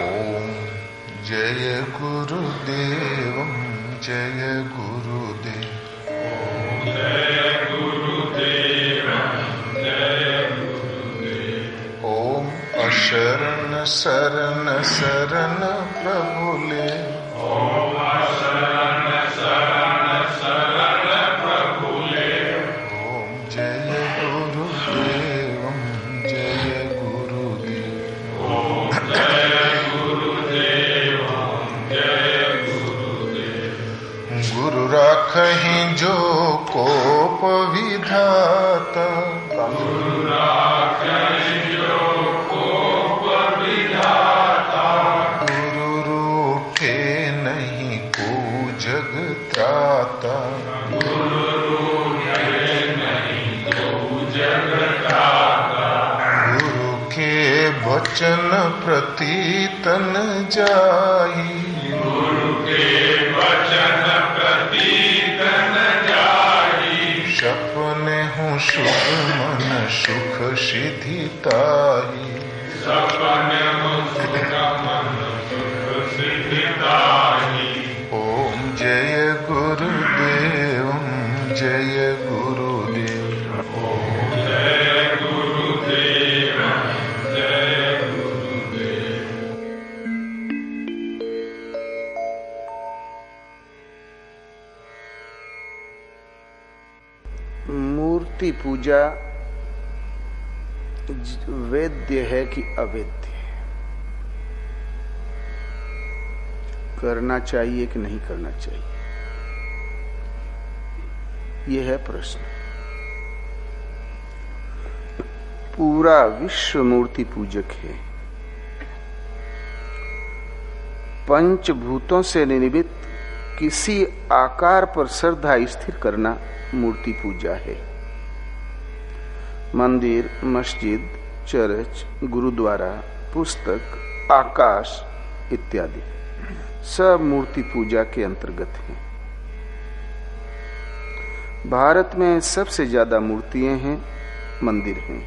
ओम जय गुरुदेव जय गुरुदेव। ओम जय गुरुदेव जय गुरुदेव। ओम अशरण शरण शरण प्रभुले। ओम अशरण शरण शरण प्रभुले। ओम जय गुरुदेव जय गुरुदेव। ओम जय गुरुदेव जय गुरुदेव। गुरु राखहि जो कोप विधाता। गुरु राखहि जो कोप विधाता। गुरु रूठे नहीं को जग त्राता। गुरु रूठे नहीं को जग त्राता। गुरु के वचन प्रति तन जाई। गुरु के वचन प्रति तन जाई। सपने हूँ सुख मन सुख सिद्धि ताई। सपने हूँ सुख मन सुख सिद्धि ताई। ओम जय गुरुदेव जय गुरुदेव। ओम जय गुरुदेव जय गुरुदेव। मूर्ति पूजा वैद्य है कि अवैध है? करना चाहिए कि नहीं करना चाहिए, यह है प्रश्न। पूरा विश्व मूर्ति पूजक है। पंचभूतों से निर्मित किसी आकार पर श्रद्धा स्थिर करना मूर्ति पूजा है। मंदिर, मस्जिद, चर्च, गुरुद्वारा, पुस्तक, आकाश इत्यादि सब मूर्ति पूजा के अंतर्गत हैं। भारत में सबसे ज्यादा मूर्तियां हैं, मंदिर हैं,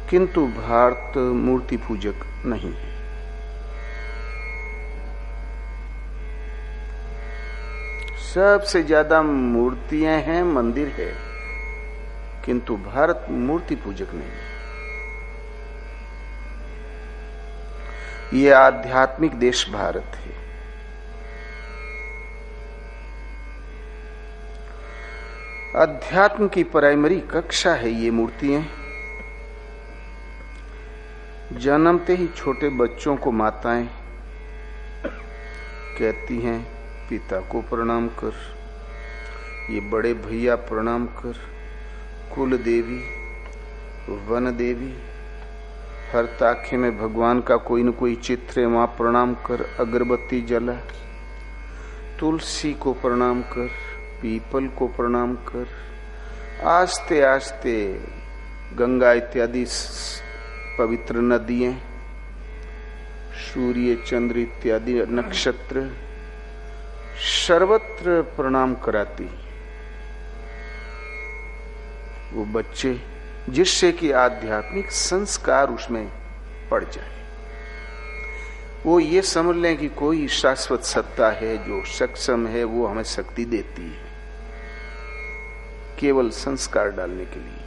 किंतु भारत मूर्ति पूजक नहीं है। सबसे ज्यादा मूर्तियां हैं, मंदिर है, किंतु भारत मूर्ति पूजक नहीं है। यह आध्यात्मिक देश भारत है। अध्यात्म की प्राइमरी कक्षा है ये मूर्तियां। जन्मते ही छोटे बच्चों को माताएं कहती हैं पिता को प्रणाम कर, ये बड़े भैया प्रणाम कर, कुल देवी, वन देवी, हर ताखे में भगवान का कोई न कोई चित्र है, वहां प्रणाम कर, अगरबत्ती जला, तुलसी को प्रणाम कर, पीपल को प्रणाम कर। आस्ते आस्ते गंगा इत्यादि पवित्र नदियां, सूर्य चंद्र इत्यादि नक्षत्र सर्वत्र प्रणाम कराती वो बच्चे, जिससे कि आध्यात्मिक संस्कार उसमें पड़ जाए। वो ये समझ लें कि कोई शाश्वत सत्ता है जो सक्षम है, वो हमें शक्ति देती है केवल संस्कार डालने के लिए।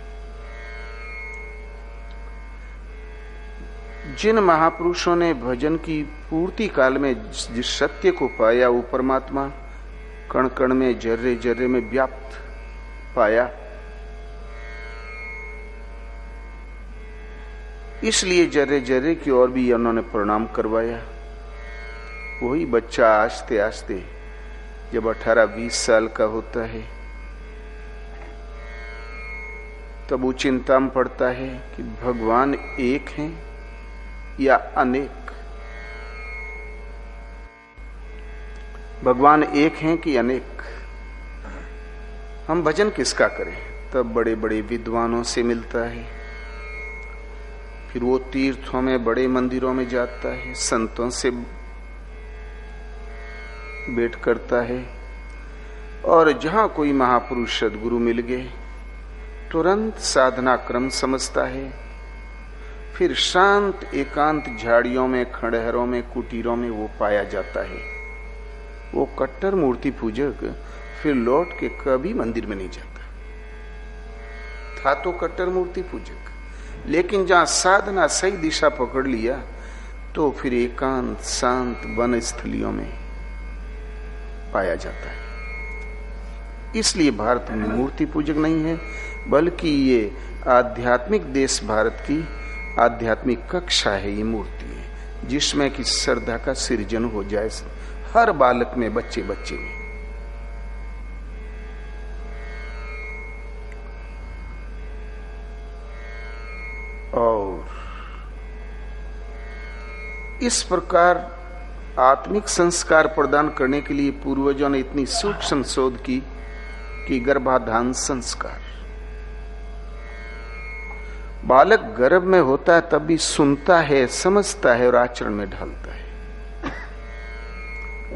जिन महापुरुषों ने भजन की पूर्ति काल में जिस सत्य को पाया, वो परमात्मा कण कण में, जर्रे जर्रे में व्याप्त पाया। इसलिए जर्रे जर्रे की ओर भी उन्होंने प्रणाम करवाया। वही बच्चा आस्ते आस्ते जब 18-20 साल का होता है, तब वो चिंता में पड़ता है कि भगवान एक हैं या अनेक। भगवान एक हैं कि अनेक, हम भजन किसका करें? तब बड़े बड़े विद्वानों से मिलता है, फिर वो तीर्थों में, बड़े मंदिरों में जाता है, संतों से भेंट करता है, और जहां कोई महापुरुष सद्गुरु मिल गए तुरंत साधना क्रम समझता है, फिर शांत एकांत झाड़ियों में, खंडहरों में, कुटीरों में वो पाया जाता है। वो कट्टर मूर्ति पूजक फिर लौट के कभी मंदिर में नहीं जाता था। तो कट्टर मूर्ति पूजक, लेकिन जहां साधना सही दिशा पकड़ लिया तो फिर एकांत शांत वन स्थलियों में पाया जाता है। इसलिए भारत में मूर्ति पूजक नहीं है, बल्कि ये आध्यात्मिक देश, भारत की आध्यात्मिक कक्षा है। ये मूर्ति है जिसमें कि श्रद्धा का सृजन हो जाए हर बालक में, बच्चे बच्चे में। और इस प्रकार आत्मिक संस्कार प्रदान करने के लिए पूर्वजों ने इतनी सूक्ष्म शोध की कि गर्भाधान संस्कार। बालक गर्भ में होता है तब भी सुनता है, समझता है और आचरण में ढालता है।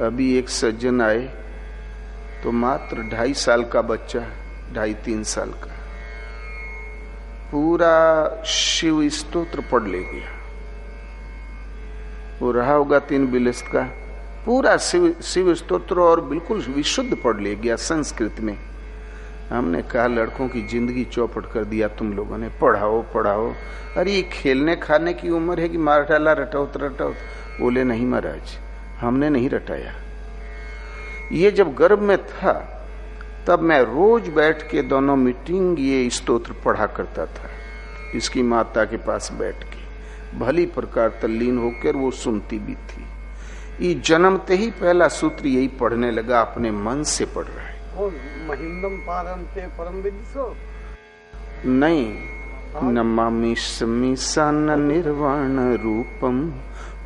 अभी एक सज्जन आए तो मात्र 2.5 साल का बच्चा, 2.5-3 साल का, पूरा शिव स्तोत्र पढ़ ले गया। वो रहा होगा 3 बिलस्त का, पूरा शिव स्तोत्र और बिल्कुल विशुद्ध पढ़ ले गया संस्कृत में। हमने कहा लड़कों की जिंदगी चौपट कर दिया तुम लोगों ने, पढ़ाओ पढ़ाओ। अरे ये खेलने खाने की उम्र है कि मार डाला रटाओ तो रटाओ। बोले नहीं महाराज, हमने नहीं रटाया। ये जब गर्भ में था तब मैं रोज बैठ के दोनों मीटिंग ये स्तोत्र पढ़ा करता था, इसकी माता के पास बैठ के भली प्रकार तल्लीन होकर वो सुनती भी थी। ये जन्मते ही पहला सूत्र यही पढ़ने लगा, अपने मन से पढ़ रहा है। महिंदम पारंते परम विदिशो नहीं, नमामि समीसान निर्वाण रूपम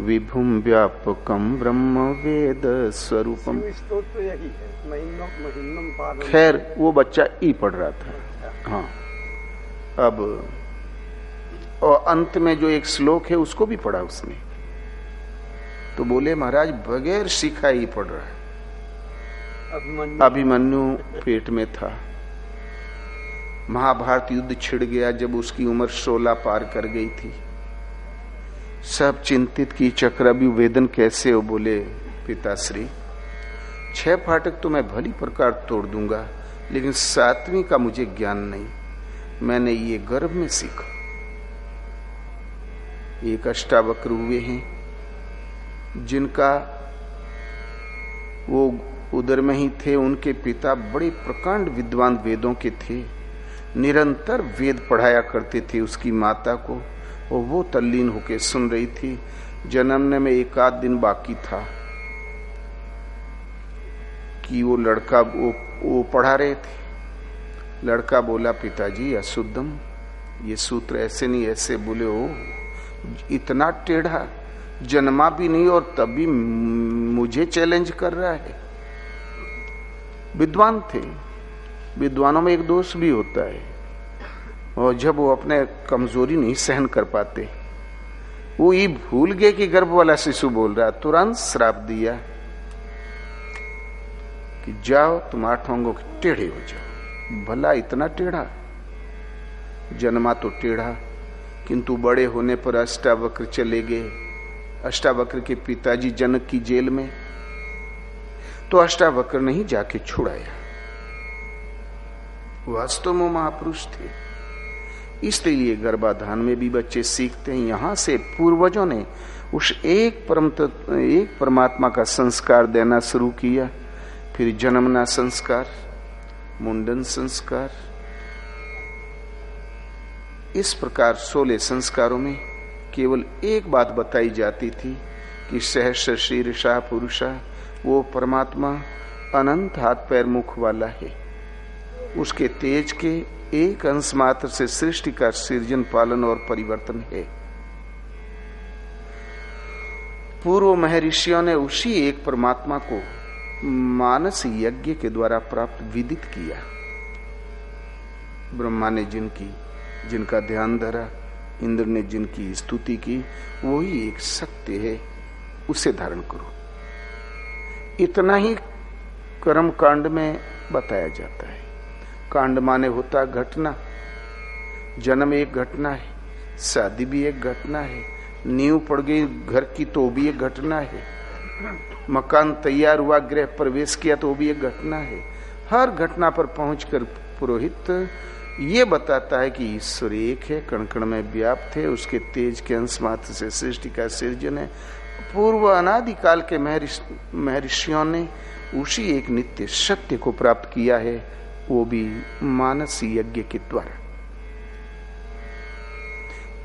विभुम व्यापकम ब्रह्म वेद स्वरूपम। तो यही है, महिंदम पारंते। खैर वो बच्चा ई पढ़ रहा था। हाँ, अब और अंत में जो एक श्लोक है उसको भी पढ़ा उसने। तो बोले महाराज बगैर सीखा ही पढ़ रहा है। अभिमन्यु पेट में था, महाभारत युद्ध छिड़ गया जब उसकी उम्र 16 पार कर गई थी। सब चिंतित की चक्रव्यूह वेदन कैसे हो। बोले पिताश्री 6 फाटक तो मैं भली प्रकार तोड़ दूंगा, लेकिन 7वीं का मुझे ज्ञान नहीं, मैंने ये गर्भ में सीखा। एक अष्टावक्र हुए हैं जिनका वो उदर में ही थे, उनके पिता बड़े प्रकांड विद्वान वेदों के थे, निरंतर वेद पढ़ाया करते थे उसकी माता को, और वो तल्लीन होके सुन रही थी। जन्मने में 1 आध दिन बाकी था कि वो लड़का वो पढ़ा रहे थे। लड़का बोला पिताजी अशुद्धम, ये सूत्र ऐसे नहीं ऐसे। बोले ओ इतना टेढ़ा, जन्मा भी नहीं और तब भी मुझे चैलेंज कर रहा है। विद्वान थे, विद्वानों में एक दोष भी होता है, और जब वो अपने कमजोरी नहीं सहन कर पाते, वो ये भूल गए कि गर्भ वाला शिशु बोल रहा, तुरंत श्राप दिया कि जाओ तुम 8 अंगों के टेढ़े हो जाओ। भला इतना टेढ़ा, जन्मा तो टेढ़ा, किंतु बड़े होने पर अष्टावक्र चले गए। अष्टावक्र के पिताजी जनक की जेल में, तो अष्टावक्र ने ही जाके छुड़ाया। वास्तव में महापुरुष थे। इसलिए गर्भाधान में भी बच्चे सीखते हैं। यहां से पूर्वजों ने उस एक परमात्मा का संस्कार देना शुरू किया। फिर जन्मना संस्कार, मुंडन संस्कार, इस प्रकार 16 संस्कारों में केवल एक बात बताई जाती थी कि सहस्र शीर्षा पुरुषा, वो परमात्मा अनंत हाथ पैर मुख वाला है। उसके तेज के एक अंश मात्र से सृष्टि का सृजन, पालन और परिवर्तन है। पूर्व महर्षियों ने उसी एक परमात्मा को मानस यज्ञ के द्वारा प्राप्त विदित किया। ब्रह्मा ने जिनका ध्यान धरा, इंद्र ने जिनकी स्तुति की, वही एक सत्य है, उसे धारण करो। इतना ही कर्म कांड में बताया जाता है। कांड माने होता घटना। जन्म एक घटना है, शादी भी एक घटना है, नींव पड़ गई घर की तो भी एक घटना है, मकान तैयार हुआ, गृह प्रवेश किया तो भी एक घटना है। हर घटना पर पहुंचकर पुरोहित ये बताता है कि ईश्वर एक है, कण कण में व्याप्त है, उसके तेज के अंश मात्र से सृष्टि का सृजन है। पूर्व अनादिकाल के महर्षियों ने उसी एक नित्य सत्य को प्राप्त किया है, वो भी मानस यज्ञ के द्वारा।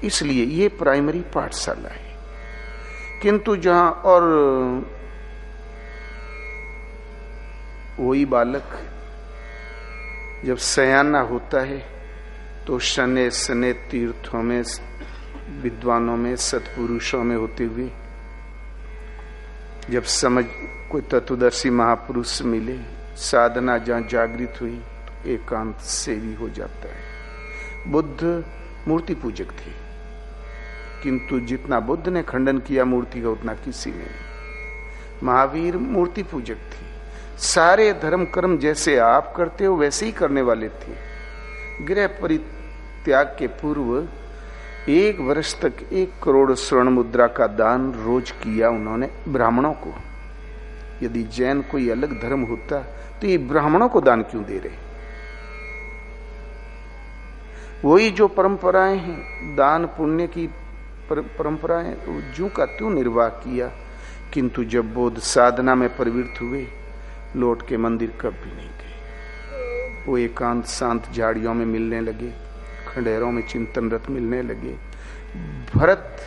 इसलिए ये प्राइमरी पाठशाला है। किंतु जहां और वही बालक जब सयाना होता है तो शने सने तीर्थों में, विद्वानों में, सत्पुरुषों में होते हुए जब समझ कोई तत्वदर्शी महापुरुष मिले, साधना जहां जागृत हुई तो एकांत सेवी हो जाता है। बुद्ध मूर्ति पूजक थे, किंतु जितना बुद्ध ने खंडन किया मूर्ति का उतना किसी ने। महावीर मूर्ति पूजक थे, सारे धर्म कर्म जैसे आप करते हो वैसे ही करने वाले थे। गृह परित्याग के पूर्व 1 वर्ष तक 1 करोड़ स्वर्ण मुद्रा का दान रोज किया उन्होंने ब्राह्मणों को। यदि जैन कोई अलग धर्म होता तो ये ब्राह्मणों को दान क्यों दे रहे? वही जो परंपराएं हैं, दान पुण्य की परंपराएं, ज्यों का त्यों निर्वाह किया। किंतु जब बोध साधना में प्रवृत्त हुए, लौट के मंदिर कभी नहीं गए। वो एकांत शांत झाड़ियों में मिलने लगे, खंडेरों में चिंतनरत मिलने लगे। भरत,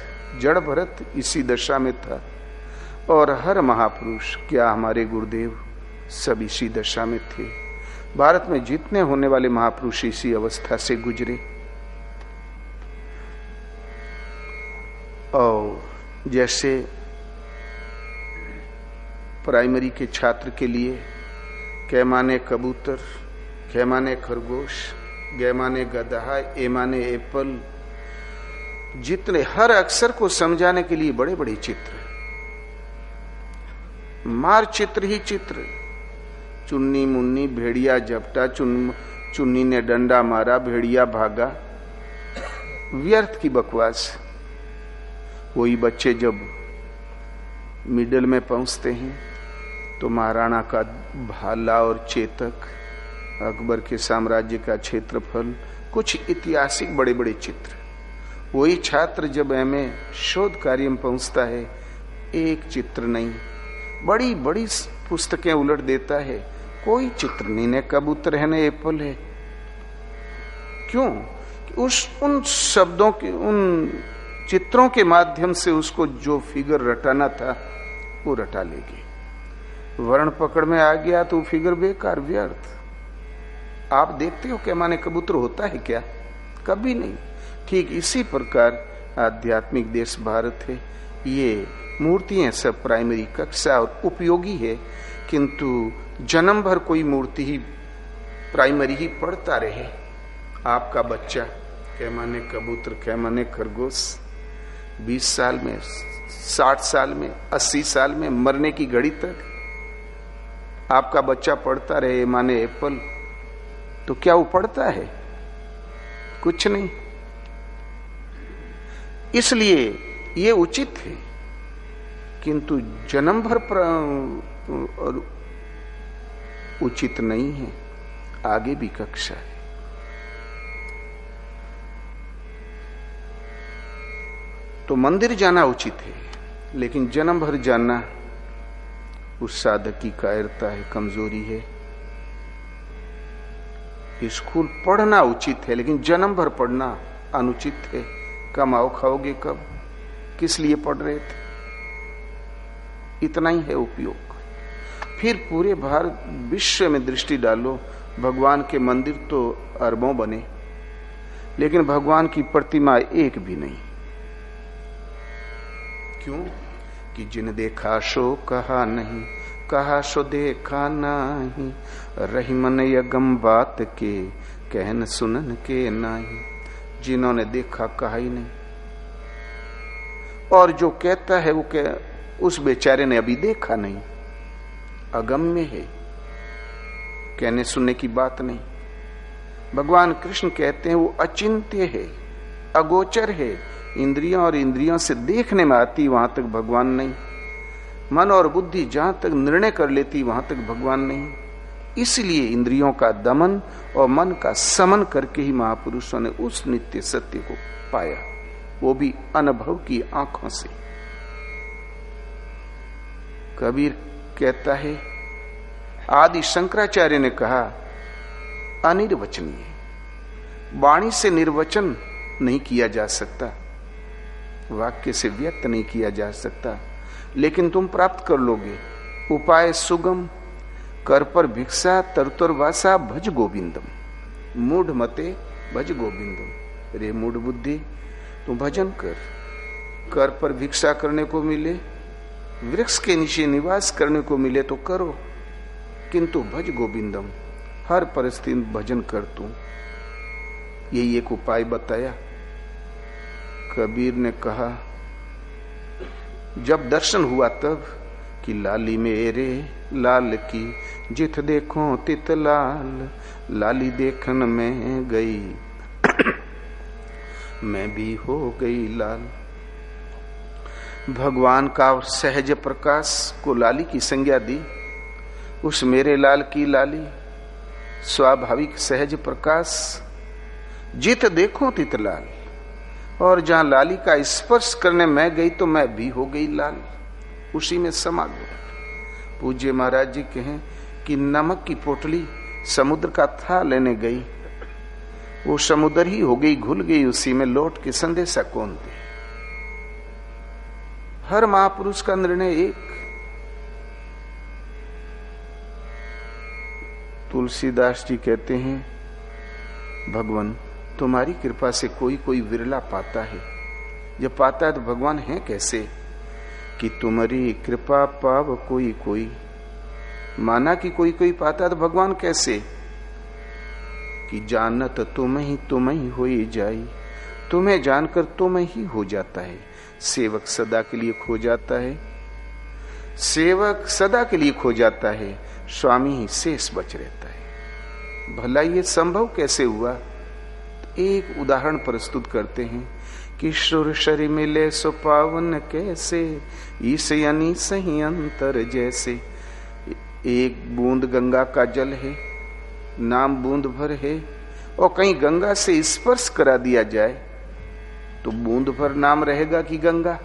जड़ भरत इसी दशा में था, और हर महापुरुष, क्या हमारे गुरुदेव सब इसी दशा में थे। भारत में जितने होने वाले महापुरुष इसी अवस्था से गुजरे। और जैसे प्राइमरी के छात्र के लिए कै माने कबूतर, कै माने खरगोश, गे माने गधा, ए माने एप्पल, जितने हर अक्षर को समझाने के लिए बड़े बड़े चित्र, मार चित्र ही चित्र। चुन्नी मुन्नी भेड़िया झपटा, चुन्नी ने डंडा मारा, भेड़िया भागा, व्यर्थ की बकवास। वही बच्चे जब मिडिल में पहुंचते हैं तो महाराणा का भाला और चेतक, अकबर के साम्राज्य का क्षेत्रफल, कुछ ऐतिहासिक बड़े बड़े चित्र। वही छात्र जब एमए शोध कार्य में पहुंचता है, एक चित्र नहीं, बड़ी बड़ी पुस्तकें उलट देता है, कोई चित्र नहीं, न कबूतर है न एप्पल है। क्यों? उन शब्दों के, उन चित्रों के माध्यम से उसको जो फिगर रटाना था वो रटा लेगी। वर्ण पकड़ में आ गया तो फिगर बेकार, व्यर्थ। आप देखते हो क्या माने कबूतर होता है क्या? कभी नहीं। ठीक इसी प्रकार आध्यात्मिक देश भारत है। ये मूर्तियां सब प्राइमरी कक्षा और उपयोगी है, किंतु जन्म भर कोई मूर्ति ही प्राइमरी ही पढ़ता रहे। आपका बच्चा क्या माने कबूतर, क्या माने खरगोश, 20 साल में, 60 साल में, 80 साल में, मरने की घड़ी तक आपका बच्चा पढ़ता रहे माने एप्पल, तो क्या वो पढ़ता है? कुछ नहीं। इसलिए ये उचित है, किंतु जन्म भर उचित नहीं है। आगे भी कक्षा है। तो मंदिर जाना उचित है, लेकिन जन्म भर जाना उस साधक की कायरता है, कमजोरी है। स्कूल पढ़ना उचित है, लेकिन जन्म भर पढ़ना अनुचित है। कमाओ खाओगे कब? किस लिए पढ़ रहे थे? इतना ही है उपयोग। फिर पूरे भारत विश्व में दृष्टि डालो, भगवान के मंदिर तो अरबों बने, लेकिन भगवान की प्रतिमा एक भी नहीं। क्यों? कि जिन देखा सो कहा नहीं, कहा सो देखा नहीं, रही मन यगम बात के, कहन सुनन के नहीं। जिन्होंने देखा कहा ही नहीं, और जो कहता है वो उस बेचारे ने अभी देखा नहीं, अगम्य है, कहने सुनने की बात नहीं। भगवान कृष्ण कहते हैं वो अचिंत्य है, अगोचर है। इंद्रियों और इंद्रियों से देखने में आती वहां तक भगवान नहीं। मन और बुद्धि जहां तक निर्णय कर लेती वहां तक भगवान नहीं। इसलिए इंद्रियों का दमन और मन का समन करके ही महापुरुषों ने उस नित्य सत्य को पाया, वो भी अनुभव की आंखों से। कबीर कहता है, आदि शंकराचार्य ने कहा, अनिर्वचनीय, वाणी से निर्वचन नहीं किया जा सकता, वाक्य से व्यक्त नहीं किया जा सकता, लेकिन तुम प्राप्त कर लोगे। उपाय सुगम, कर पर भिक्षा, तरतुर वासा, भज गोविंदम। मूढ़ मते भज गोविंदम। रे मूढ़ बुद्धि, तू भजन कर पर भिक्षा करने को मिले, वृक्ष के नीचे निवास करने को मिले तो करो, किंतु भज गोविंदम, हर परिस्थिति में भजन कर तू। यही एक उपाय बताया। कबीर ने कहा, जब दर्शन हुआ तब कि लाली मेरे लाल की जित देखो तित लाल, लाली देखन में गई मैं भी हो गई लाल। भगवान का सहज प्रकाश को लाली की संज्ञा दी। उस मेरे लाल की लाली स्वाभाविक सहज प्रकाश, जित देखो तित लाल, और जहां लाली का स्पर्श करने मैं गई तो मैं भी हो गई लाल, उसी में समा गया। पूज्य महाराज जी कहें कि नमक की पोटली समुद्र का था लेने गई, वो समुद्र ही हो गई, घुल गई उसी में, लौट के संदेशा कौन दे। हर महापुरुष का निर्णय एक। तुलसीदास जी कहते हैं, भगवान तुम्हारी कृपा से कोई कोई विरला पाता है। जब पाता है तो भगवान है कैसे कि तुम्हारी कृपा पाव कोई कोई। माना कि कोई कोई पाता है तो भगवान कैसे कि जानत तुम ही होई जाई, तुम्हें जानकर तुम ही हो जाता है। सेवक सदा के लिए खो जाता है, सेवक सदा के लिए खो जाता है, स्वामी ही शेष बच रहता है। भला ये संभव कैसे हुआ? एक उदाहरण प्रस्तुत करते हैं कि सुर शरी मिले सो पावन कैसे, ईस यानी सही अंतर जैसे। एक बूंद गंगा का जल है, नाम बूंद भर है, और कहीं गंगा से स्पर्श करा दिया जाए तो बूंद भर नाम रहेगा कि गंगा?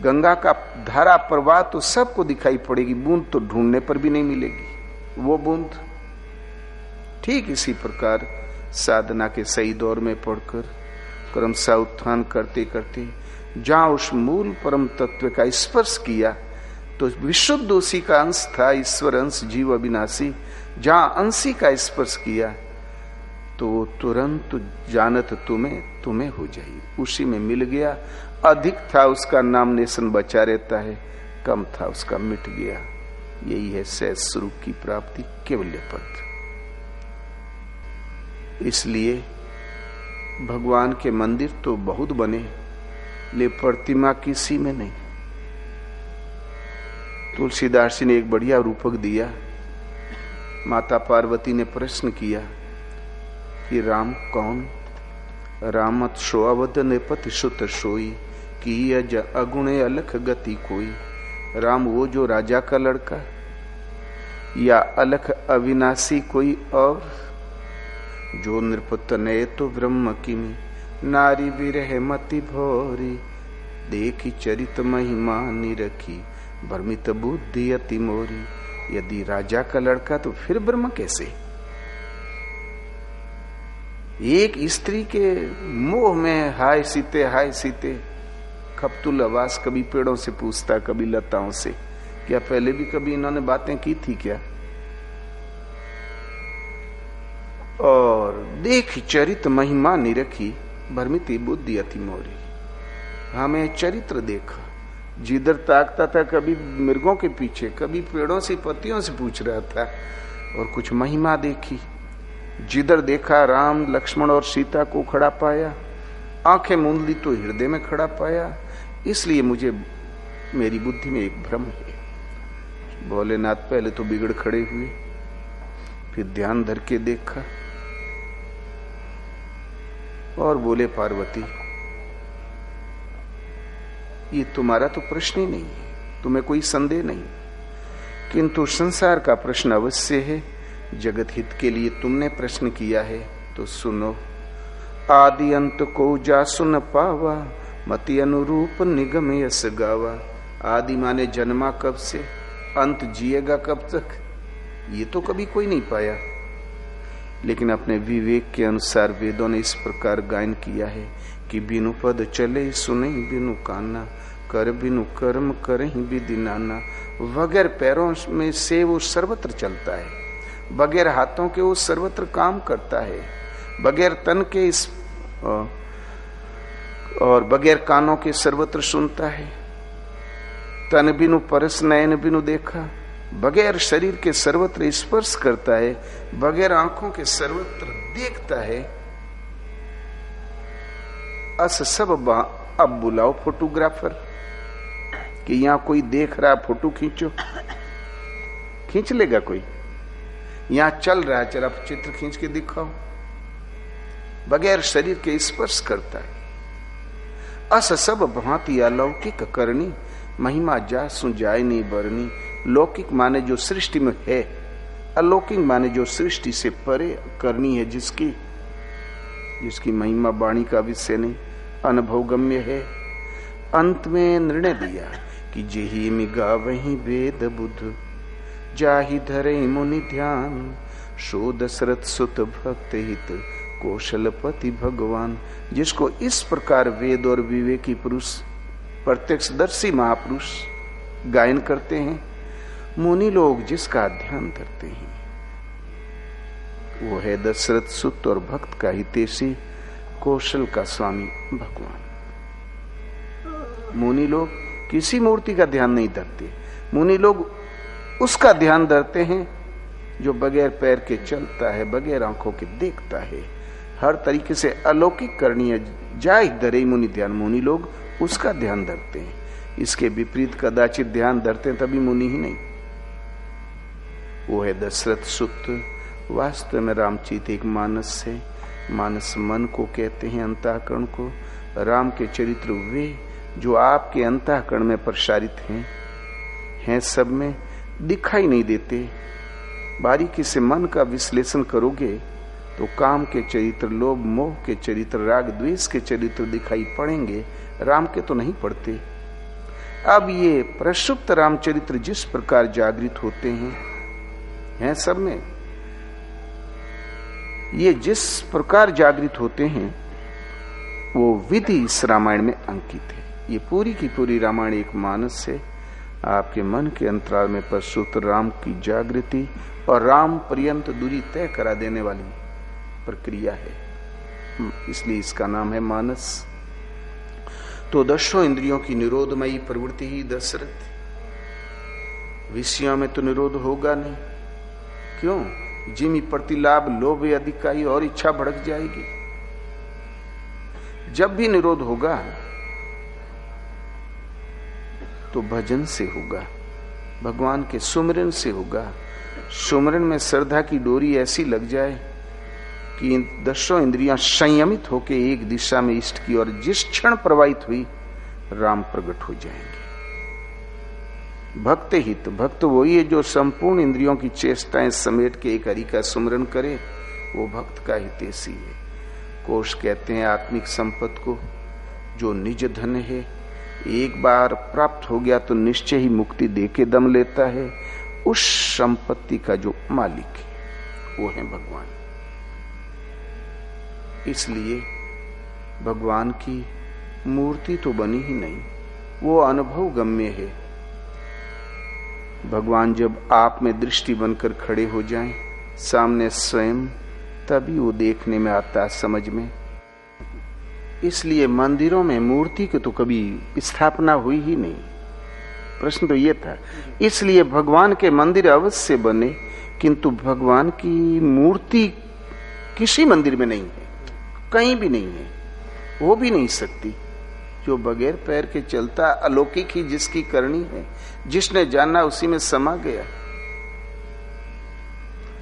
गंगा का धारा प्रवाह तो सबको दिखाई पड़ेगी, बूंद तो ढूंढने पर भी नहीं मिलेगी वो बूंद। ठीक इसी प्रकार साधना के सही दौर में पढ़कर क्रमशः उत्थान करते करते जहां उस मूल परम तत्व का स्पर्श किया तो विशुद्ध उसी का अंश था, ईश्वर अंश जीव अविनाशी। जहां अंशी का स्पर्श किया तो तुरंत जानत तुम्हें हो जाई, उसी में मिल गया। अधिक था उसका नाम नेशन बचा रहता है, कम था उसका मिट गया। यही है सहज स्वरूप की प्राप्ति, केवल्य पद। इसलिए भगवान के मंदिर तो बहुत बने, ले प्रतिमा किसी में नहीं। तुलसीदास जी ने एक बढ़िया रूपक दिया। माता पार्वती ने प्रश्न किया कि राम कौन? रामत सोअवध नेपति सुत सोई, की अज अगुणे अलख गति कोई। राम वो जो राजा का लड़का, या अलख अविनाशी कोई और? जो नृपत ने तो ब्रह्म किमी, नारी विरह मति भोरी। देखी चरित महिमा निरखी, भ्रमित बुद्धि अति मोरी। यदि राजा का लड़का तो फिर ब्रह्म कैसे? एक स्त्री के मोह में हाय सीते खपतुल आवाज कभी पेड़ों से पूछता, कभी लताओं से। क्या पहले भी कभी इन्होंने बातें की थी क्या? और देख चरित महिमा निरखी, भ्रमित बुद्धि अति मोरी। हमें चरित्र देखा, जिधर ताकता था कभी मृगों के पीछे, कभी पेड़ों से पत्तियों से पूछ रहा था, और कुछ महिमा देखी। जिधर देखा राम लक्ष्मण और सीता को खड़ा पाया, आंखें मूंद ली तो हृदय में खड़ा पाया। इसलिए मुझे मेरी बुद्धि में एक भ्रम है। भोलेनाथ पहले तो बिगड़ खड़े हुए, फिर ध्यान धर के देखा, और बोले पार्वती, ये तुम्हारा तो प्रश्न ही नहीं है, तुम्हें कोई संदेह नहीं, किंतु संसार का प्रश्न अवश्य है, जगत हित के लिए तुमने प्रश्न किया है, तो सुनो। आदि अंत को जा सुन पावा, मति अनुरूप निगम यस गावा। आदि माने जन्मा कब से, अंत जिएगा कब तक, ये तो कभी कोई नहीं पाया। लेकिन अपने विवेक के अनुसार वेदों ने इस प्रकार गायन किया है कि बिनु पद चले सुने बिनु काना, कर बिनु कर्म करहि विधि नाना। बगैर पैरों में से वो सर्वत्र चलता है, बगैर हाथों के वो सर्वत्र काम करता है, बगैर तन के इस और बगैर कानों के सर्वत्र सुनता है। तन बिनु परस नयन बिनु देखा, बगैर शरीर के सर्वत्र स्पर्श करता है, बगैर आंखों के सर्वत्र देखता है। अस सब अब बुलाओ फोटोग्राफर कि यहां कोई देख रहा, फोटो खींचो। खींच लेगा कोई? यहां चल रहा है, चल आप चित्र खींच के दिखाओ। बगैर शरीर के स्पर्श करता है। अस सब भांति अलौकिक करनी, महिमा जा सुजाय नहीं बरनी। लौकिक माने जो सृष्टि में है, अलौकिक माने जो सृष्टि से परे करनी है, जिसकी महिमा वाणी का विषय नहीं, अनुभव गम्य है। अंत में निर्णय दिया कि जेहि मिगा वही वेद बुध, जाहि धरे मुनि ध्यान। सो दशरथ सुत भक्त हित, कौशलपति भगवान। जिसको इस प्रकार वेद और विवेकी पुरुष, प्रत्यक्षदर्शी महापुरुष गायन करते हैं, मुनि लोग जिसका ध्यान करते हैं, वो है दशरथ सुत और भक्त का हितैषी, कौशल का स्वामी भगवान। मुनि लोग किसी मूर्ति का ध्यान नहीं धरते, मुनि लोग उसका ध्यान धरते हैं जो बगैर पैर के चलता है, बगैर आंखों के देखता है, हर तरीके से अलौकिक करनी है। जाहि धरे मुनि ध्यान, मुनि लोग उसका ध्यान धरते हैं। इसके विपरीत कदाचित ध्यान धरते हैं, तभी मुनि ही नहीं। वो है दशरथ सुत। वास्तव में रामचरित एक मानस है। मानस मन को कहते हैं, अंतःकरण को। राम के चरित्र वे जो आपके अंतःकरण में प्रसारित हैं सब में, दिखाई नहीं देते। बारीकी से मन का विश्लेषण करोगे तो काम के चरित्र, लोभ मोह के चरित्र, राग द्वेष के चरित्र दिखाई पड़ेंगे, राम के तो नहीं पड़ते। अब ये प्रसुप्त रामचरित्र जिस प्रकार जागृत होते हैं सब में, ये जिस प्रकार जागृत होते हैं वो विधि इस रामायण में अंकित है। ये पूरी की पूरी रामायण एक मानस है, आपके मन के अंतराल में प्रस्तुत राम की जागृति और राम पर्यंत दूरी तय करा देने वाली प्रक्रिया है, इसलिए इसका नाम है मानस। तो दशों इंद्रियों की निरोधमयी प्रवृत्ति ही दशरथ। विषयों में तो निरोध होगा नहीं, क्यों? जिमी प्रतिलाभ लोभ अधिकाई और इच्छा भड़क जाएगी। जब भी निरोध होगा तो भजन से होगा, भगवान के सुमिरन से होगा। सुमिरन में श्रद्धा की डोरी ऐसी लग जाए कि दशों इंद्रियां संयमित होकर एक दिशा में इष्ट की ओर जिस क्षण प्रवाहित हुई, राम प्रकट हो जाएंगे। भक्त हित, भक्त वही है जो संपूर्ण इंद्रियों की चेष्टाएं समेट के एक हरि का सुमिरन करे, वो भक्त का हितैषी है। कोश कहते हैं आत्मिक संपत्ति को, जो निज धन है, एक बार प्राप्त हो गया तो निश्चय ही मुक्ति देके दम लेता है। उस संपत्ति का जो मालिक है वो है भगवान। इसलिए भगवान की मूर्ति तो बनी ही नहीं, वो अनुभव गम्य है। भगवान जब आप में दृष्टि बनकर खड़े हो जाएं सामने स्वयं, तभी वो देखने में आता, समझ में। इसलिए मंदिरों में मूर्ति की तो कभी स्थापना हुई ही नहीं। प्रश्न तो ये था। इसलिए भगवान के मंदिर अवश्य बने, किंतु भगवान की मूर्ति किसी मंदिर में नहीं है, कहीं भी नहीं है, हो भी नहीं सकती। जो बगैर पैर के चलता, अलौकिक ही जिसकी करनी है, जिसने जाना उसी में समा गया।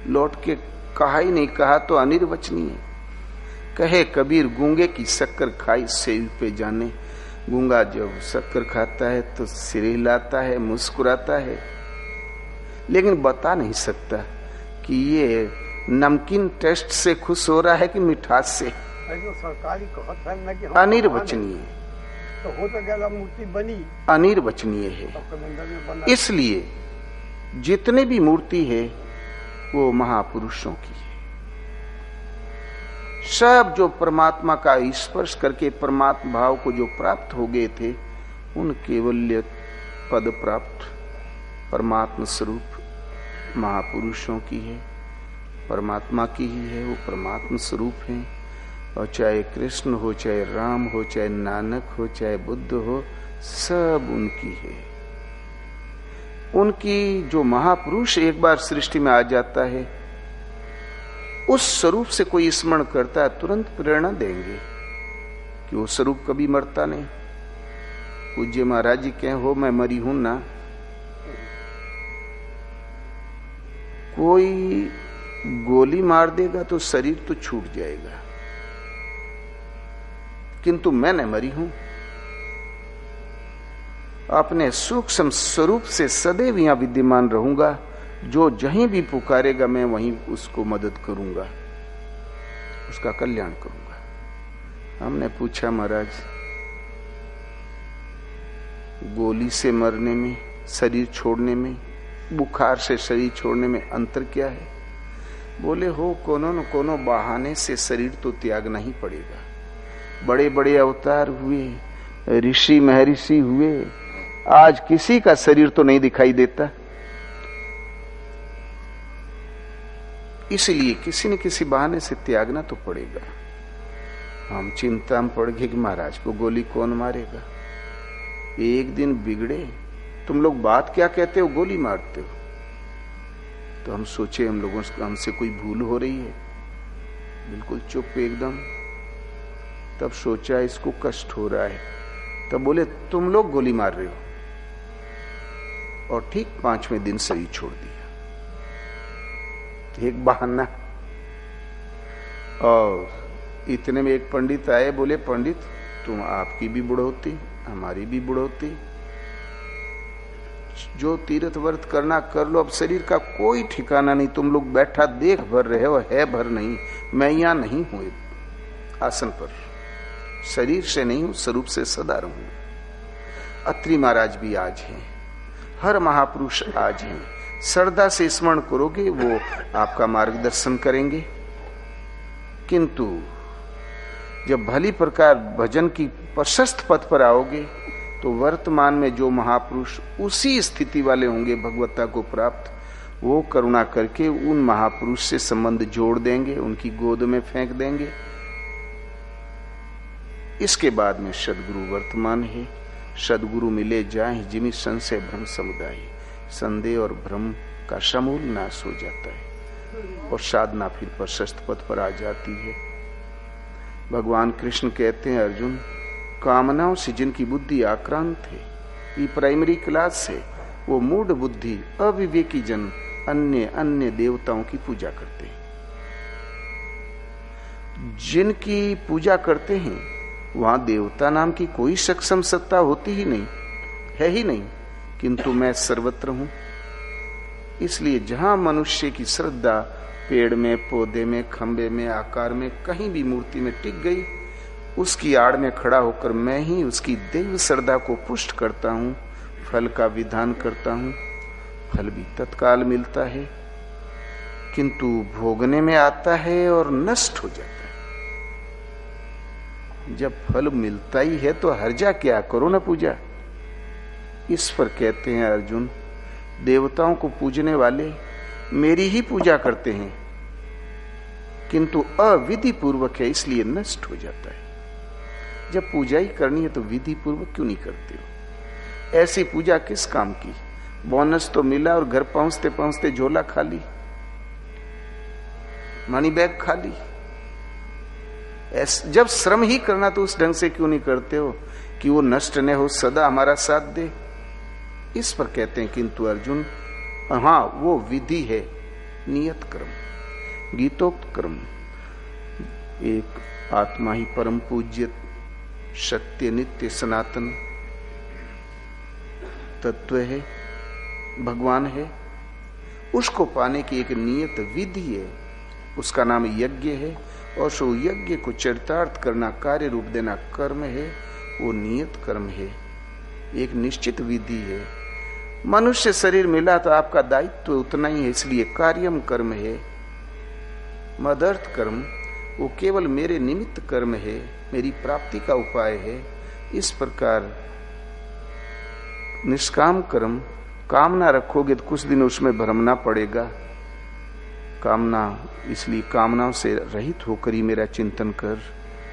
लौट के कहा ही नहीं, कहा तो अनिर्वचनीय। कहे कबीर गूंगे की शक्कर खाई सेव पे जाने। गूंगा जब शक्कर खाता है तो सिर हिलाता है, मुस्कुराता है, लेकिन बता नहीं सकता कि ये नमकीन टेस्ट से खुश हो रहा है कि मिठास से। जो सरकारी कहत है ना कि अनिर्वचनीय, तो हो तो गया मूर्ति बनी, अनिर्वचनीय है। मंदिर में बना। इसलिए जितने भी मूर्ति है वो महापुरुषों की है। सब जो परमात्मा का स्पर्श करके परमात्मा भाव को जो प्राप्त हो गए थे, उन केवल्य पद प्राप्त परमात्मा स्वरूप महापुरुषों की है, परमात्मा की ही है। वो परमात्मा स्वरूप है। और चाहे कृष्ण हो, चाहे राम हो, चाहे नानक हो, चाहे बुद्ध हो, सब उनकी है। उनकी जो महापुरुष एक बार सृष्टि में आ जाता है, उस स्वरूप से कोई स्मरण करता है, तुरंत प्रेरणा देंगे कि वो स्वरूप कभी मरता नहीं। पूज्य महाराज जी कहें, हो मैं मरी हूं ना, कोई गोली मार देगा तो शरीर तो छूट जाएगा, किंतु मैं न मरी हूं। अपने सूक्ष्म स्वरूप से सदैव यहां विद्यमान रहूंगा। जो जहीं भी पुकारेगा मैं वहीं उसको मदद करूंगा, उसका कल्याण करूंगा। हमने पूछा, महाराज गोली से मरने में, शरीर छोड़ने में, बुखार से शरीर छोड़ने में अंतर क्या है? बोले, हो कोनो न कोनो बहाने से शरीर तो त्यागना ही पड़ेगा। बड़े बड़े अवतार हुए, ऋषि महर्षि हुए, आज किसी का शरीर तो नहीं दिखाई देता। इसलिए किसी न किसी बहाने से त्यागना तो पड़ेगा। हम चिंता में पड़ गए कि महाराज को गोली कौन मारेगा। एक दिन बिगड़े, तुम लोग बात क्या कहते हो, गोली मारते हो। तो हम सोचे हम लोगों से हमसे कोई भूल हो रही है, बिल्कुल चुप एकदम। तब सोचा इसको कष्ट हो रहा है। तब बोले, तुम लोग गोली मार रहे हो। और ठीक 5वें दिन शरीर छोड़ दिया। एक बहाना। और इतने में एक पंडित आए, बोले, पंडित तुम, आपकी भी बुढ़ौती, हमारी भी बुढ़ौती, जो तीर्थ व्रत करना कर लो, अब शरीर का कोई ठिकाना नहीं। तुम लोग बैठा देख भर रहे हो, है भर नहीं। मैं यहां नहीं हूं आसन पर, शरीर से नहीं हूं, स्वरूप से सदा रहूं। अत्रि महाराज भी आज हैं, हर महापुरुष आज हैं। श्रद्धा से स्मरण करोगे, वो आपका मार्गदर्शन करेंगे। किंतु जब भली प्रकार भजन की प्रशस्त पथ पर आओगे, तो वर्तमान में जो महापुरुष उसी स्थिति वाले होंगे भगवत्ता को प्राप्त, वो करुणा करके उन महापुरुष से संबंध जोड़ देंगे, उनकी गोद में फेंक देंगे। इसके बाद में सदगुरु वर्तमान है। सदगुरु मिले जाए जिमी संशय भ्रम समुदाय। संदेह और भ्रम का समूल नाश हो जाता है और साधना फिर प्रशस्त पथ पर आ जाती है। भगवान कृष्ण कहते हैं, अर्जुन, कामनाओं से जिनकी बुद्धि आक्रांत है, ये प्राइमरी क्लास है, वो मूढ़ बुद्धि अविवेकी जन अन्य अन्य देवताओं की पूजा करते हैं। जिनकी पूजा करते हैं वहां देवता नाम की कोई सक्षम सत्ता होती ही नहीं, है ही नहीं। किंतु मैं सर्वत्र हूं। इसलिए जहां मनुष्य की श्रद्धा पेड़ में, पौधे में, खंबे में, आकार में, कहीं भी मूर्ति में टिक गई, उसकी आड़ में खड़ा होकर मैं ही उसकी दैव श्रद्धा को पुष्ट करता हूं, फल का विधान करता हूं। फल भी तत्काल मिलता है, किंतु भोगने में आता है और नष्ट हो जाता है। जब फल मिलता ही है तो हर्जा क्या, करो ना पूजा। इस पर कहते हैं अर्जुन, देवताओं को पूजने वाले मेरी ही पूजा करते हैं, किंतु अविधि पूर्वक है, इसलिए नष्ट हो जाता है। जब पूजा ही करनी है तो विधि पूर्वक क्यों नहीं करते हो? ऐसी पूजा किस काम की? बोनस तो मिला और घर पहुंचते पहुंचते झोला खाली, मनी बैग खाली। जब श्रम ही करना तो उस ढंग से क्यों नहीं करते हो कि वो नष्ट न हो, सदा हमारा साथ दे। इस पर कहते हैं, किंतु अर्जुन, हाँ वो विधि है, नियत कर्म, गीतोक्त कर्म। एक आत्मा ही परम पूज्य सत्य नित्य सनातन तत्व है, भगवान है। उसको पाने की एक नियत विधि है, उसका नाम यज्ञ है। और सो यज्ञ को चरितार्थ करना, कार्य रूप देना कर्म है, वो नियत कर्म है, एक निश्चित विधि है। मनुष्य शरीर मिला तो आपका दायित्व उतना ही है, इसलिए कार्यम कर्म है। मदर्थ कर्म वो केवल मेरे निमित्त कर्म है, मेरी प्राप्ति का उपाय है। इस प्रकार निष्काम कर्म, कामना रखोगे तो कुछ दिन उसमें भ्रमना पड़ेगा। कामना, इसलिए कामनाओं से रहित होकर ही मेरा चिंतन कर।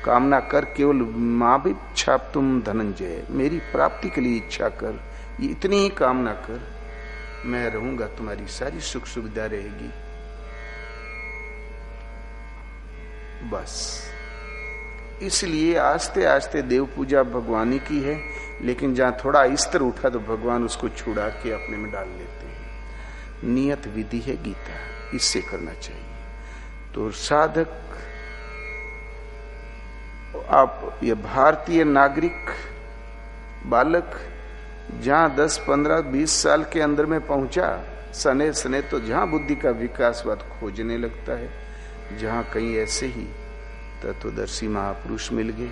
कामना कर केवल मां भी छाप तुम धनंजय, मेरी प्राप्ति के लिए इच्छा कर, ये इतनी ही कामना कर, मैं रहूंगा, तुम्हारी सारी सुख सुविधा रहेगी। बस इसलिए आस्ते आस्ते देव पूजा भगवानी की है, लेकिन जहां थोड़ा स्तर उठा तो भगवान उसको छुड़ा के अपने में डाल लेते हैं। नियत विधि है गीता, इससे करना चाहिए। तो साधक, आप ये भारतीय नागरिक बालक जहां 10, 15, 20 साल के अंदर में पहुंचा, सने सने तो जहां बुद्धि का विकासवाद खोजने लगता है, जहां कहीं ऐसे ही तत्वदर्शी महापुरुष मिल गए।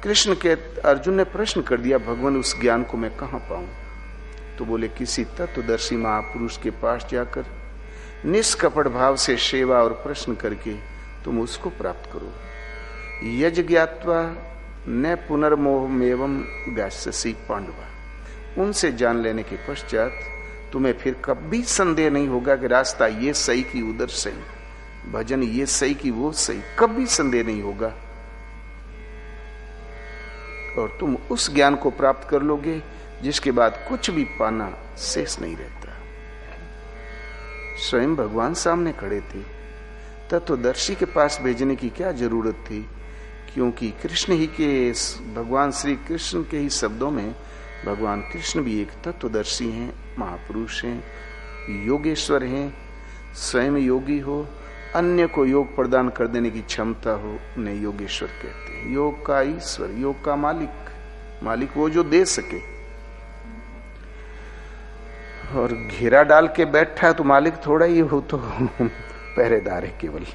कृष्ण के अर्जुन ने प्रश्न कर दिया, भगवान उस ज्ञान को मैं कहां पाऊं? तो बोले किसी तत्वदर्शी महापुरुष के पास जाकर निष्कपट भाव से सेवा और प्रश्न करके तुम उसको प्राप्त करो। यज ज्ञात्वा न पुनर्मोहमेवं गास्यसि पांडवा। उनसे जान लेने के पश्चात तुम्हें फिर कभी संदेह नहीं होगा कि रास्ता ये सही कि उधर सही, भजन ये सही कि वो सही, कभी संदेह नहीं होगा। और तुम उस ज्ञान को प्राप्त कर लोगे जिसके बाद कुछ भी पाना शेष नहीं रहता। स्वयं भगवान सामने खड़े थे, तत्वदर्शी के पास भेजने की क्या जरूरत थी? क्योंकि कृष्ण ही के, भगवान श्री कृष्ण के ही शब्दों में भगवान कृष्ण भी एक तत्वदर्शी हैं, महापुरुष हैं, योगेश्वर हैं। स्वयं योगी हो, अन्य को योग प्रदान कर देने की क्षमता हो, उन्हें योगेश्वर कहते हैं। योग का ईश्वर, योग का मालिक, मालिक वो जो दे सके। और घेरा डाल के बैठा तो मालिक थोड़ा ही हो, तो पहरेदार है केवल।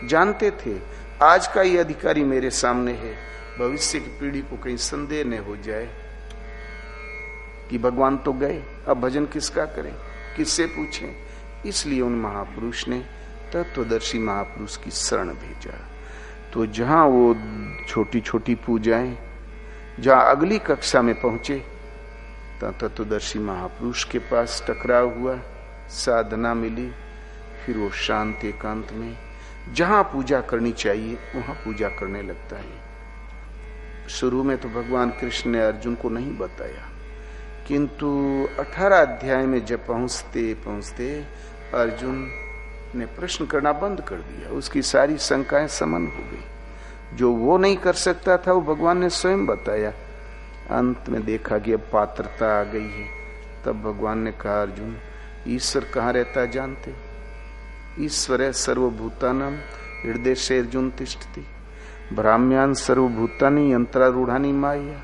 जानते थे आज का ये अधिकारी मेरे सामने है, भविष्य की पीढ़ी को कहीं संदेह न हो जाए कि भगवान तो गए, अब भजन किसका करें, किससे पूछें। इसलिए उन महापुरुष ने तत्वदर्शी महापुरुष की शरण भेजा। तो जहां वो छोटी छोटी पूजाएं, जहां अगली कक्षा में पहुंचे, तत्वदर्शी महापुरुष के पास टकराव हुआ, साधना मिली, फिर वो शांत एकांत में जहां पूजा करनी चाहिए वहां पूजा करने लगता है। शुरू में तो भगवान कृष्ण ने अर्जुन को नहीं बताया, किंतु 18 अध्याय में जब पहुंचते पहुंचते अर्जुन ने प्रश्न करना बंद कर दिया, उसकी सारी शंकाएं समन हो गई। जो वो नहीं कर सकता था वो भगवान ने स्वयं बताया। अंत में देखा कि अब पात्रता आ गई है, तब भगवान ने कहा, अर्जुन ईश्वर कहाँ रहता है जानते? ईश्वर है सर्वभूतानां हृदय से अर्जुन तिष्ठति, ब्राह्म्यान सर्वभूतानि यंत्रारूढ़ानि माया।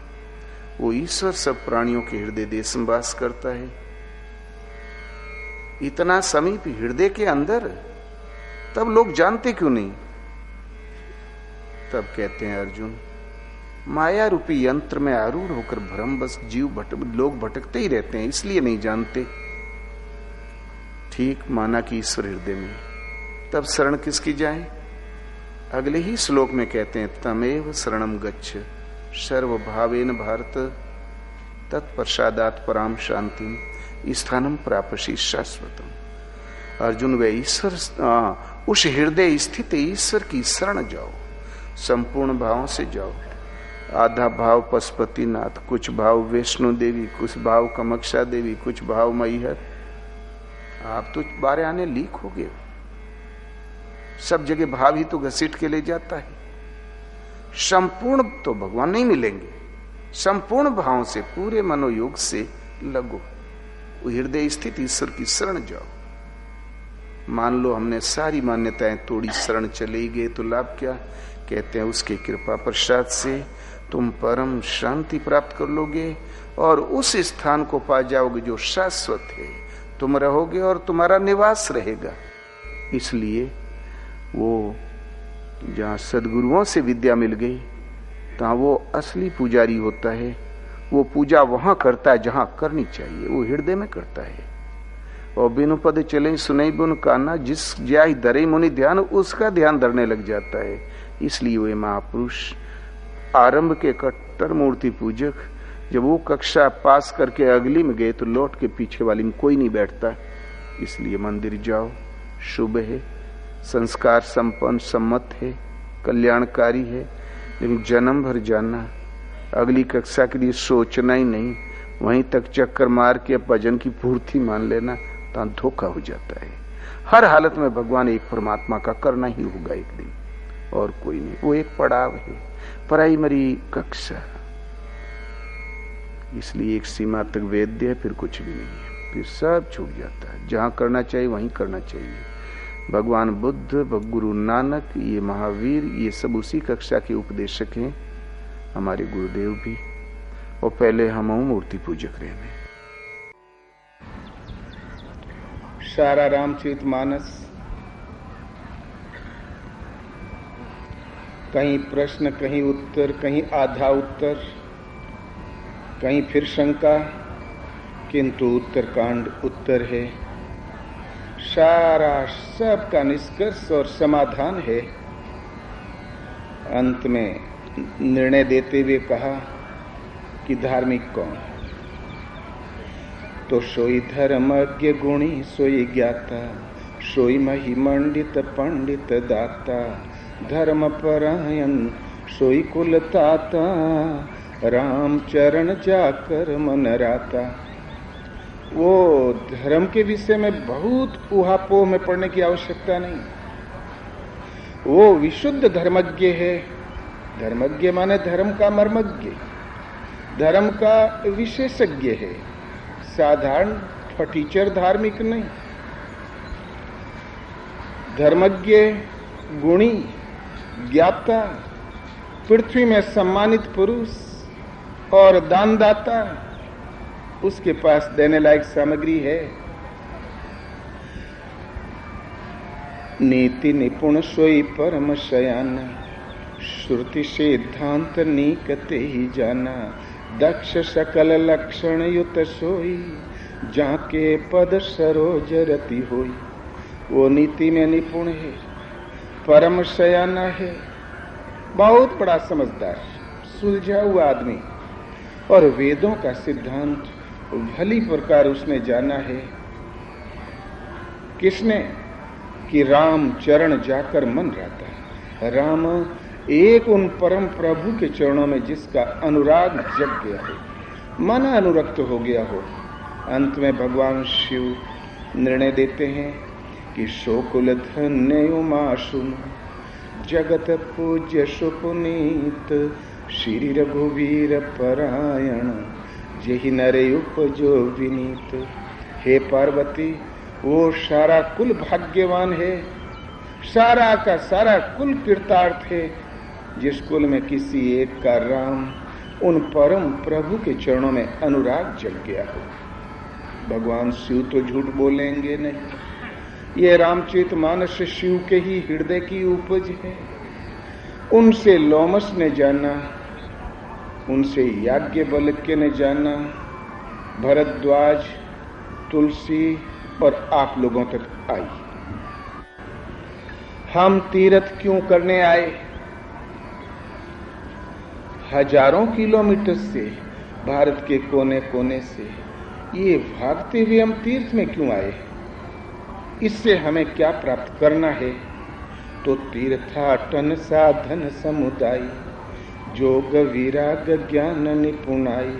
वो ईश्वर सब प्राणियों के हृदय देश में वास करता है। इतना समीप हृदय के अंदर, तब लोग जानते क्यों नहीं? तब कहते हैं अर्जुन, माया रूपी यंत्र में आरूढ़ होकर भ्रमवश जीव लोग भटकते ही रहते हैं, इसलिए नहीं जानते। ठीक माना कि ईश्वर हृदय में, तब शरण किसकी जाए? अगले ही श्लोक में कहते हैं, तमेव शरणम गच्छ सर्वभावेन भारत तत्प्रसादात् पराम शांतिम स्थानम प्रापसि शाश्वतम। अर्जुन वे ईश्वर, उस हृदय स्थित ईश्वर की शरण जाओ, संपूर्ण भावों से जाओ। आधा भाव पशुपतिनाथ, कुछ भाव वैष्णो देवी, कुछ भाव कामाक्षा देवी, कुछ भाव मैहर। आप तो 12 आने लीक हो गए। सब जगह भाव ही तो घसीट के ले जाता है। संपूर्ण तो भगवान नहीं मिलेंगे, संपूर्ण भाव से, पूरे मनोयोग से लगो, हृदय स्थित ईश्वर की शरण जाओ। मान लो हमने सारी मान्यताएं तोड़ी, शरण चले गए, तो लाभ क्या? कहते हैं उसकी कृपा प्रसाद से तुम परम शांति प्राप्त कर लोगे और उस स्थान को पा जाओगे जो शाश्वत है। तुम रहोगे और तुम्हारा निवास रहेगा। इसलिए वो जहाँ सदगुरुओं से विद्या मिल गई तहाँ वो असली पुजारी होता है। वो पूजा वहां करता है जहां करनी चाहिए, वो हृदय में करता है। और बिनु पद चले सुनई बिनु काना, जिस जाहि धरे मुनि ध्यान, उसका ध्यान धरने लग जाता है। इसलिए वे महापुरुष आरंभ के कट्टर मूर्ति पूजक जब वो कक्षा पास करके अगली में गए तो लौट के पीछे वाली में कोई नहीं बैठता। इसलिए मंदिर जाओ, शुभ है, संस्कार संपन्न, सम्मत है, कल्याणकारी है, लेकिन जन्म भर जाना, अगली कक्षा के लिए सोचना ही नहीं, वहीं तक चक्कर मार के भजन की पूर्ति मान लेना, तो धोखा हो जाता है। हर हालत में भगवान एक परमात्मा का करना ही होगा एक दिन, और कोई नहीं। वो एक पड़ाव है, प्राइमरी कक्षा। इसलिए एक सीमा तक वेद्य है, फिर कुछ भी नहीं है, फिर सब छूट जाता है। जहां करना चाहिए वहीं करना चाहिए। भगवान बुद्ध, गुरु नानक, ये महावीर, ये सब उसी कक्षा के उपदेशक हैं, हमारे गुरुदेव भी। और पहले हम मूर्ति पूजक रहे। सारा रामचरितमानस, कहीं प्रश्न, कहीं उत्तर, कहीं आधा उत्तर, कहीं फिर शंका, किंतु उत्तरकांड उत्तर है। सारा सब का निष्कर्ष और समाधान है। अंत में निर्णय देते हुए कहा कि धार्मिक कौन? तो सोई धर्मज्ञ गुणी, सोई ज्ञाता, सोई महिमंडित पंडित दाता, धर्म परायण सोई कुल ताता, राम चरण जाकर मन राता। वो धर्म के विषय में बहुत ऊहापोह में पड़ने की आवश्यकता नहीं। वो विशुद्ध धर्मज्ञ है। धर्मज्ञ माने धर्म का मर्मज्ञ, धर्म का विशेषज्ञ है, साधारण फटीचर धार्मिक नहीं। धर्मज्ञ, गुणी, ज्ञाता, पृथ्वी में सम्मानित पुरुष और दानदाता, उसके पास देने लायक सामग्री है। नीति निपुण सोई परम शयान, श्रुति सिद्धांत नीकते ही जाना, दक्ष सकल लक्षण युत सोई, जाके पद सरोज रति होई। वो नीति में निपुण है, परम शयाना है, बहुत बड़ा समझदार, सुलझा हुआ आदमी, और वेदों का सिद्धांत भली प्रकार उसने जाना है। किसने? कि राम चरण जाकर मन रहता है। राम एक उन परम प्रभु के चरणों में जिसका अनुराग जग गया हो, मन अनुरक्त हो गया हो। अंत में भगवान शिव निर्णय देते हैं कि शोकुल धन्य उमा सुन, जगत पूज्य सुपुनीत, श्री रघुवीर परायण, जेहि नरे उपजो विनीत। हे पार्वती, वो सारा कुल भाग्यवान है, सारा का सारा कुल कृतार्थ है, जिस कुल में किसी एक का राम उन परम प्रभु के चरणों में अनुराग जग गया हो। भगवान शिव तो झूठ बोलेंगे नहीं। ये रामचरितमानस शिव के ही हृदय की उपज है। उनसे लोमस ने जाना, उनसे याज्ञवल्क्य ने जाना, भरद्वाज, तुलसी और आप लोगों तक आई। हम तीर्थ क्यों करने आए? हजारों किलोमीटर से, भारत के कोने कोने से ये भागते हुए हम तीर्थ में क्यों आए? इससे हमें क्या प्राप्त करना है? तो तीर्थाटन साधन समुदाय, जोग विराग ज्ञान निपुणाई,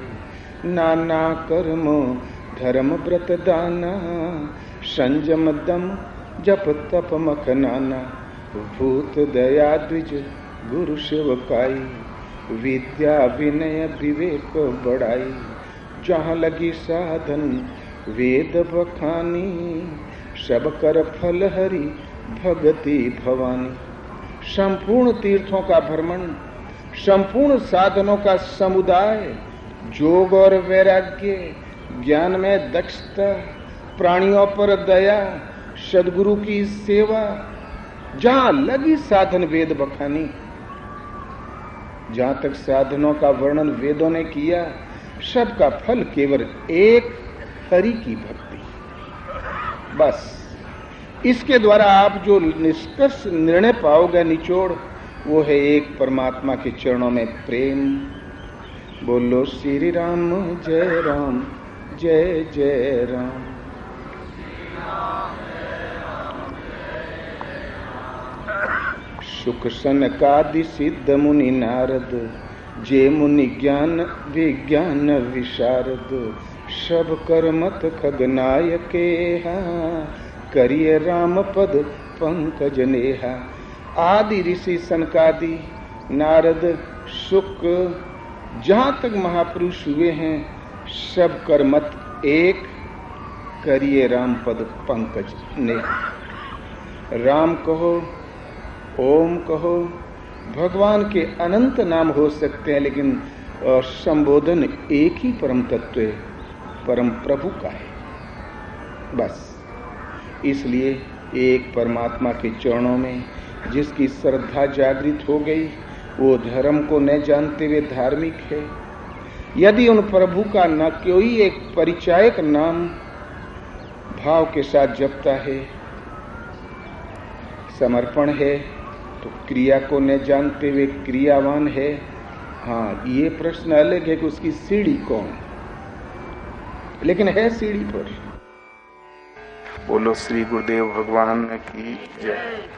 नाना कर्म धर्म व्रत दाना, संयम दम जप तप मख नाना, भूत दया द्विज गुरु सेवकाई, विद्या विनय विवेक बढ़ाई, जहाँ लगी साधन वेद बखानी, सब कर फल हरि भगति भवानी। संपूर्ण तीर्थों का भ्रमण, संपूर्ण साधनों का समुदाय, योग और वैराग्य, ज्ञान में दक्षता, प्राणियों पर दया, सद्गुरु की सेवा, जहां लगी साधन वेद बखानी। जहां तक साधनों का वर्णन वेदों ने किया, सबका फल केवल एक, हरि की भक्ति। बस इसके द्वारा आप जो निष्कर्ष निर्णय पाओगे, निचोड़, वो है एक परमात्मा के चरणों में प्रेम। बोलो श्री राम जय राम, जय जय राम। सुख सनकादि सिद्ध मुनि नारद, जे मुनि ज्ञान विज्ञान विशारद। सब कर्मत खगनायके करिय राम पद पंकज नेहा। आदि ऋषि सनकादि, नारद, शुक, जहां तक महापुरुष हुए हैं, सब कर्मत एक, करिए राम पद पंकज नेहा। राम कहो, ओम कहो, भगवान के अनंत नाम हो सकते हैं, लेकिन संबोधन एक ही परम तत्व है, परम प्रभु का है। बस इसलिए एक परमात्मा के चरणों में जिसकी श्रद्धा जागृत हो गई, वो धर्म को न जानते हुए धार्मिक है। यदि उन प्रभु का न कोई एक परिचायक नाम भाव के साथ जपता है, समर्पण है, तो क्रिया को न जानते हुए क्रियावान है। हाँ, ये प्रश्न अलग है कि उसकी सीढ़ी कौन, लेकिन है सीढ़ी पर। बोलो श्री गुरुदेव भगवान की जय।